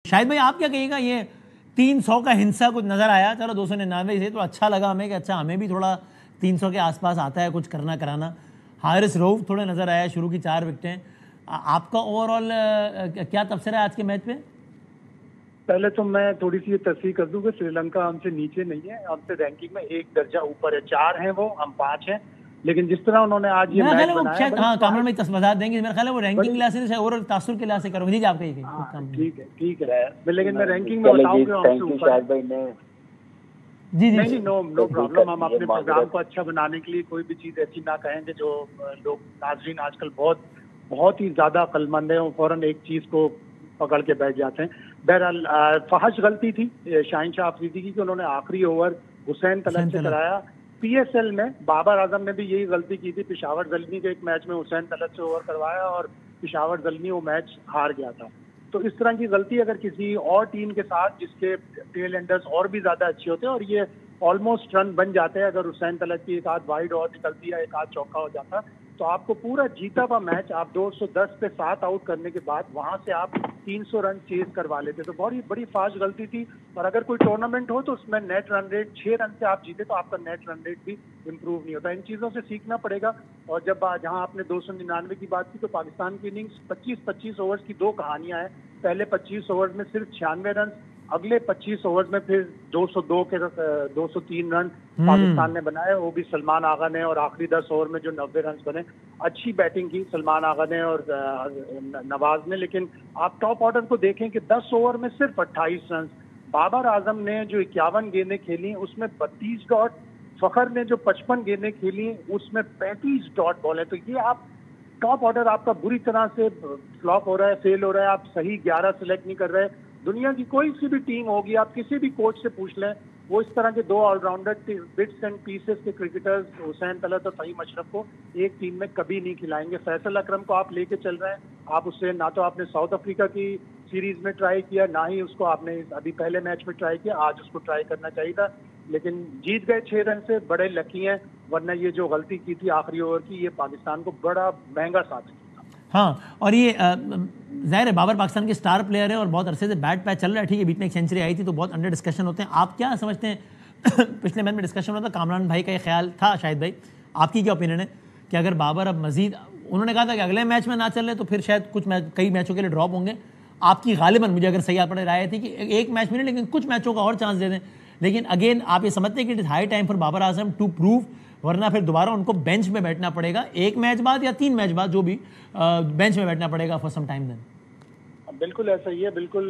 शाहिद भाई आप क्या कहिएगा, ये 300 का हिंसा कुछ नजर आया, चलो 299 से तो अच्छा लगा हमें कि अच्छा हमें भी थोड़ा 300 के आसपास आता है कुछ करना कराना। हारिस रऊफ थोड़े नजर आया, शुरू की 4 विकेटें। आपका ओवरऑल क्या तबसरा है आज के मैच पे? पहले तो मैं थोड़ी सी ये तस्दीक कर दूं कि श्रीलंका हमसे नीचे नहीं है, हमसे रैंकिंग में एक दर्जा ऊपर है। 4 हैं वो, हम 5 हैं। लेकिन जिस तरह उन्होंने आज ये मैच बनाया, हाँ कामरान भाई वजाहत देंगे, मेरा ख्याल है वो रैंकिंग क्लास से और तासुर के लिहाज से करो जी आप कहिए। ठीक है, लेकिन मैं रैंकिंग में बताऊंगा हमसे ऊपर। जी नहीं, नो प्रॉब्लम। हम अपने प्रोग्राम को अच्छा बनाने के लिए कोई भी चीज ऐसी ना कहेंगे जो लोग नाजरीन आजकल बहुत ही ज्यादा अक्लमंद है, वो फौरन एक चीज को पकड़ के बैठ जाते हैं। बहरहाल फहश गलती थी शाहीन शाह अफरीदी की कि उन्होंने आखिरी ओवर हुसैन तलत से कराया। पीएसएल में बाबर आजम ने भी यही गलती की थी, पेशावर ज़ल्मी के एक मैच में हुसैन तलत से ओवर करवाया और पेशावर ज़ल्मी वो मैच हार गया था। तो इस तरह की गलती अगर किसी और टीम के साथ जिसके टेल एंडर्स और भी ज्यादा अच्छे होते हैं और ये ऑलमोस्ट रन बन जाते हैं, अगर हुसैन तलत की एक आध वाइड और निकलती है, एक आध चौका हो जाता, तो आपको पूरा जीता हुआ मैच आप 210 पे 7 आउट करने के बाद वहां से आप 300 रन चेज करवा लेते। तो बहुत ही बड़ी फास्ट गलती थी। और अगर कोई टूर्नामेंट हो तो उसमें नेट रन रेट 6 रन से आप जीते तो आपका नेट रन रेट भी इंप्रूव नहीं होता। इन चीजों से सीखना पड़ेगा। और जब जहां आपने 299 की बात की, तो पाकिस्तान की इनिंग्स 25-25 ओवर्स की 2 कहानियां हैं। पहले 25 ओवर्स में सिर्फ 96 रन, अगले 25 ओवर्स में फिर 202 के 203 रन पाकिस्तान ने बनाए, वो भी सलमान आगा ने। और आखिरी 10 ओवर में जो 90 रन बने, अच्छी बैटिंग की सलमान आगा ने और नवाज ने। लेकिन आप टॉप ऑर्डर को देखें कि 10 ओवर में सिर्फ 28 रन। बाबर आजम ने जो 51 गेंदें खेली उसमें 32 डॉट, फखर ने जो 55 गेंदें खेली उसमें 35 डॉट बॉल है। तो ये आप टॉप ऑर्डर आपका बुरी तरह से फ्लॉप हो रहा है, फेल हो रहा है। आप सही 11 सेलेक्ट नहीं कर रहे। दुनिया की कोई सी भी टीम होगी, आप किसी भी कोच से पूछ लें, वो इस तरह के 2 ऑलराउंडर बिट्स एंड पीसेस के क्रिकेटर्स हुसैन तलत और फहीम अशरफ को एक टीम में कभी नहीं खिलाएंगे। फैसल अकरम को आप लेके चल रहे हैं, आप उससे ना तो आपने साउथ अफ्रीका की सीरीज में ट्राई किया, ना ही उसको आपने अभी पहले मैच में ट्राई किया। आज उसको ट्राई करना चाहिए था, लेकिन जीत गए 6 रन से, बड़े लकी हैं। वरना ये जो गलती की थी आखिरी ओवर की, ये पाकिस्तान को बड़ा महंगा साबित हुआ। हाँ, और ये ज़ाहिर है बाबर पाकिस्तान के स्टार प्लेयर है और बहुत अरसे से बैट पैच चल रहा है। ठीक है, बीच में एक सेंचुरी आई थी तो बहुत अंडर डिस्कशन होते हैं। आप क्या समझते हैं पिछले मैच में डिस्कशन होता था, कामरान भाई का ये ख्याल था, शाहिद भाई आपकी क्या ओपिनियन है कि अगर बाबर अब मजीद, उन्होंने कहा था कि अगले मैच में ना चल रहे तो फिर शायद कुछ मैच कई मैचों के लिए ड्रॉप होंगे। आपकी गालिबन मुझे अगर सही याद पड़े राय थी कि एक मैच में नहीं लेकिन कुछ मैचों का और चांस दे दें। लेकिन अगेन आप ये समझते हैं कि it is high time for Babar Azam to prove, वरना फिर दोबारा उनको बेंच में बैठना पड़ेगा एक मैच बाद या 3 मैच बाद, जो भी बेंच में बैठना पड़ेगा फॉर सम टाइम देन। बिल्कुल ऐसा ही है। बिल्कुल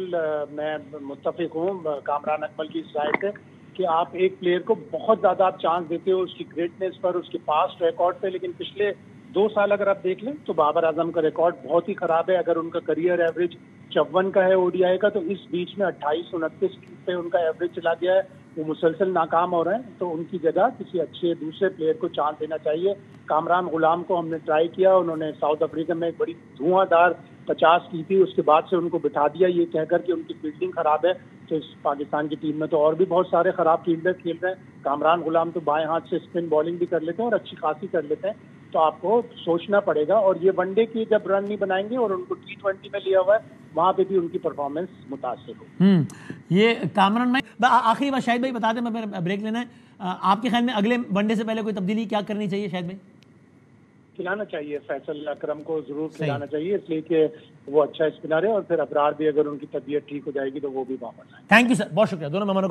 मैं मुत्तफिक हूँ कामरान अकमल की इस राय से कि आप एक प्लेयर को बहुत ज्यादा आप चांस देते हो उसकी ग्रेटनेस पर, उसके पास्ट रिकॉर्ड पे। लेकिन पिछले 2 साल अगर आप देख लें तो बाबर आजम का रिकॉर्ड बहुत ही खराब है। अगर उनका करियर एवरेज 54 का है ओडीआई का, तो इस बीच में 28-29 पे उनका एवरेज चला गया है। वो मुसलसल नाकाम हो रहे हैं। तो उनकी जगह किसी अच्छे दूसरे प्लेयर को चांस देना चाहिए। कामरान गुलाम को हमने ट्राई किया, उन्होंने साउथ अफ्रीका में एक बड़ी धुआंधार 50 की थी, उसके बाद से उनको बिठा दिया ये कहकर कि उनकी फील्डिंग खराब है। तो इस पाकिस्तान की टीम में तो और भी बहुत सारे खराब फील्डर खेल रहे हैं। कामरान गुलाम तो बाएं हाथ से स्पिन बॉलिंग भी कर लेते हैं और अच्छी खासी कर लेते हैं। तो आपको सोचना पड़ेगा। और ये वनडे की जब रन नहीं बनाएंगे और उनको T20 में लिया हुआ है, वहां पे भी उनकी परफॉर्मेंस मुतासिर हो। ये कामरान भाई, आखिरी बात शाहिद भाई बता दें, मैं ब्रेक लेना है। आपके ख्याल में अगले वनडे से पहले कोई तब्दीली क्या करनी चाहिए शाहिद भाई? खिलाना चाहिए, फैसल अकरम को जरूर खिलाना चाहिए, इसलिए कि वो अच्छा स्पिनर है। और फिर अबरार भी अगर उनकी तबीयत ठीक हो जाएगी तो वो भी वापस आए। थैंक यू सर, बहुत शुक्रिया दोनों मेहमानों।